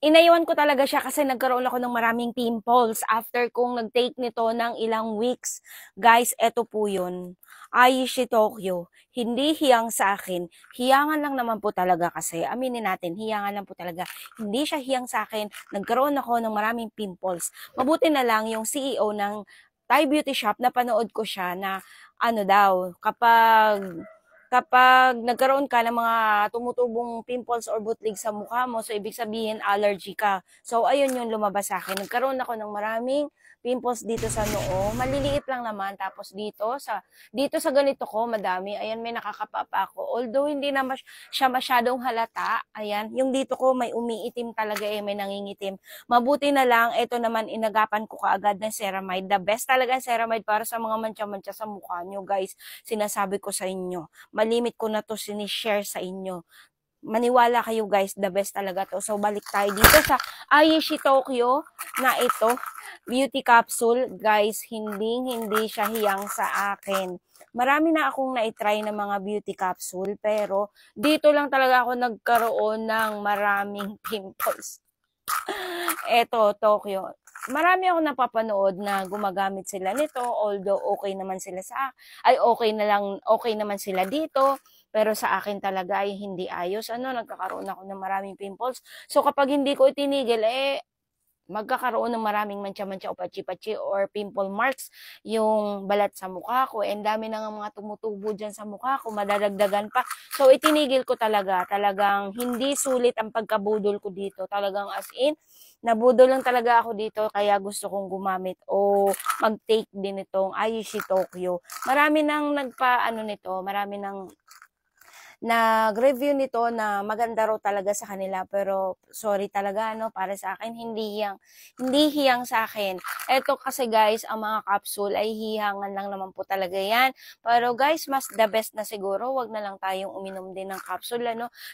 Inaiwan ko talaga siya kasi nagkaroon ako ng maraming pimples after kong nag-take nito ng ilang weeks. Guys, eto po yun. Aishi Tokyo. Hindi hiyang sa akin. Hiyangan lang naman po talaga kasi. Aminin natin, hiyangan lang po talaga. Hindi siya hiyang sa akin. Nagkaroon ako ng maraming pimples. Mabuti na lang yung CEO ng Thai Beauty Shop, napanood ko siya na ano daw, kapag nagkaroon ka ng mga tumutubong pimples or butlig sa mukha mo, so ibig sabihin allergy ka. So ayun yung lumabas sa akin. Nagkaroon ako ng maraming pimples dito sa noo. Maliliit lang naman. Tapos dito sa ganito ko, madami. Ayan, may nakakapapa ako. Although hindi na siya masyadong halata. Ayan, yung dito ko may umiitim talaga may nangingitim. Mabuti na lang, ito naman inagapan ko kaagad ng ceramide. The best talaga ang ceramide para sa mga mancha-mancha sa mukha nyo, guys. Sinasabi ko sa inyo. Malimit ko na to sinishare sa inyo. Maniwala kayo guys, the best talaga to. So balik tayo dito sa Aishi Tokyo na ito, beauty capsule. Guys, hindi siya hiyang sa akin. Marami na akong na-try na mga beauty capsule, pero dito lang talaga ako nagkaroon ng maraming pimples. Eto, Tokyo. Marami ako napapanood na gumagamit sila nito, although okay naman sila okay naman sila dito, pero sa akin talaga ay hindi ayos. Nagkakaroon ako ng maraming pimples. So kapag hindi ko itinigil, magkakaroon ng maraming mancha-mancha o patsi-patsi or pimple marks yung balat sa mukha ko. And dami na nga mga tumutubo dyan sa mukha ko, madadagdagan pa. So itinigil ko talaga. Talagang hindi sulit ang pagkabudol ko dito. Talagang as in, nabudol lang talaga ako dito, kaya gusto kong gumamit o mag-take din itong Aishi Tokyo. Marami nang marami nang nag-review nito na maganda raw talaga sa kanila, pero sorry talaga para sa akin hindi hiyang sa akin. Eto kasi guys, ang mga capsule ay hihangan lang naman po talaga yan. Pero guys, mas the best na siguro, wag na lang tayong uminom din ng capsule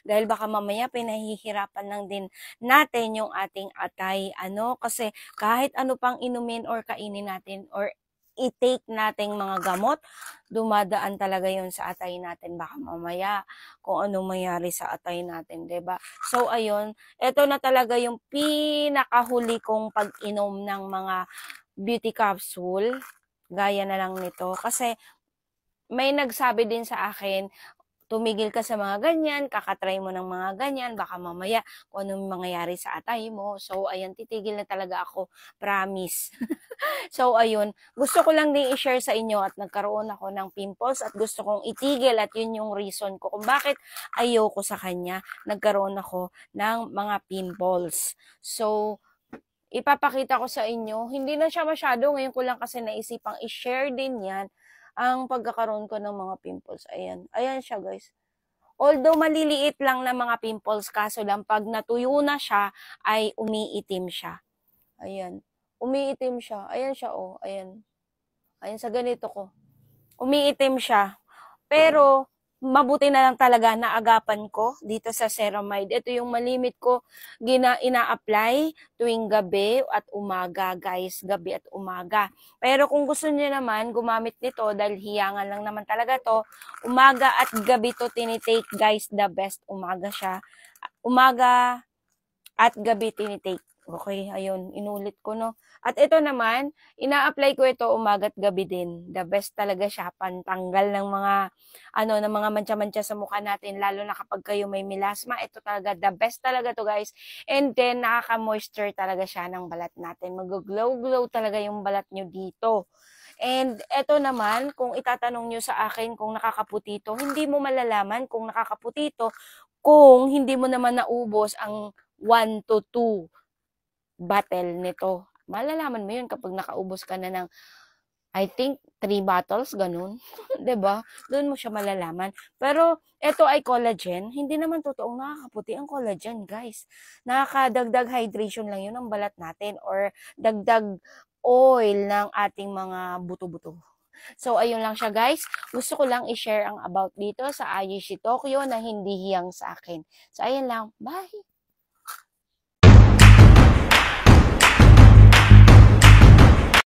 dahil baka mamaya pinahihirapan lang din natin yung ating atay kasi kahit ano pang inumin or kainin natin or i-take nating mga gamot, dumadaan talaga yon sa atay natin. Baka mamaya kung ano mangyari sa atay natin, 'di ba? So ayun, ito na talaga yung pinakahuli kong pag-inom ng mga beauty capsule. Gaya na lang nito kasi may nagsabi din sa akin, tumigil ka sa mga ganyan, kakatry mo ng mga ganyan, baka mamaya kung anong mangyayari sa atay mo. So, ayan, titigil na talaga ako. Promise. So, ayun, gusto ko lang din i-share sa inyo at nagkaroon ako ng pimples at gusto kong itigil at yun yung reason ko kung bakit ayoko sa kanya. Nagkaroon ako ng mga pimples. So, ipapakita ko sa inyo, hindi na siya masyado, ngayon ko lang kasi naisipang i-share din yan ang pagkakaroon ko ng mga pimples. Ayan. Ayan siya, guys. Although maliliit lang na mga pimples, kaso lang pag natuyo na siya, ay umiitim siya. Ayan. Umiitim siya. Ayan siya, oh. Ayan. Ayan sa ganito ko. Umiitim siya. Pero, mabuti na lang talaga na agapan ko dito sa ceramide. Ito yung malimit ko ina-apply tuwing gabi at umaga, guys. Gabi at umaga. Pero kung gusto niyo naman gumamit nito, dahil hiyangan lang naman talaga to, umaga at gabi to tinitake, guys. The best, umaga siya. Umaga at gabi tinitake. Okay, ayun, inulit ko At ito naman, ina-apply ko ito umaga at gabi din. The best talaga siya, pantanggal ng mga ng mga mancha-mancha sa mukha natin, lalo na kapag kayo may melasma. Ito talaga, the best talaga to, guys. And then nakaka-moisture talaga siya ng balat natin. Mag-glow-glow talaga yung balat nyo dito. And eto naman, kung itatanong nyo sa akin kung nakakaputi to, hindi mo malalaman kung nakakaputi to kung hindi mo naman naubos ang 1 to 2 bottle nito. Malalaman mo yun kapag nakaubos ka na ng, I think, 3 bottles, ganun. 'Di ba? Doon mo siya malalaman. Pero, ito ay collagen. Hindi naman totoong nakakaputi ang collagen, guys. Nakakadagdag hydration lang yun ng balat natin or dagdag oil ng ating mga buto-buto. So, ayun lang siya, guys. Gusto ko lang i-share ang about dito sa Aishi Tokyo na hindi hiyang sa akin. So, ayun lang. Bye!